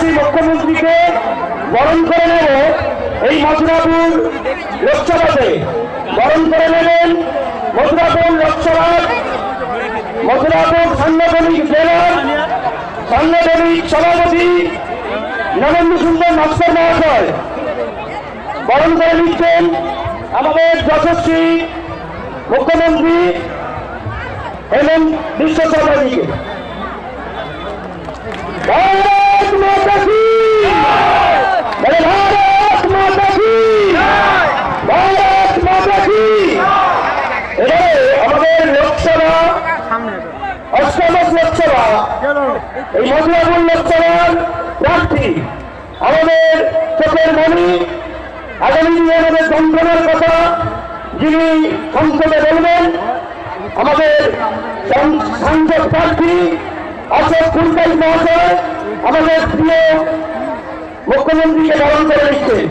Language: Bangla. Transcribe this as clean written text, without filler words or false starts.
যশস্বী মুখ্যমন্ত্রীকে বরণ করে নেব এই মথুরাপুর লোকসভাতে। বরণ করে নেবেন মথুরাপুর লোকসভার মথুরাপুর সাংগঠনিক জেলার সাংগঠনিক সভাপতি নরেন্দ্র সুন্দর নস্কর মহাশয়। বরণ করে নিচ্ছেন আমাদের যশস্বী মুখ্যমন্ত্রী হেমন্ত বিশ্ব শর্মাজিকে। भारत माता की भारत माता की भारत माता की। আমাদের লোকসভা অষ্টদশ লোকসভা এই মথুরাপুর লোকসভার প্রার্থী আমাদের চোখের মণি, আগামী দিনে আমাদের যন্ত্রণার কথা যিনি সংসদে বলবেন, আমাদের সাংসদ প্রার্থী অশোক কুলকাই মহাশয় আমাদের প্রিয় মুখ্যমন্ত্রীকে বরণ করে নিচ্ছেন।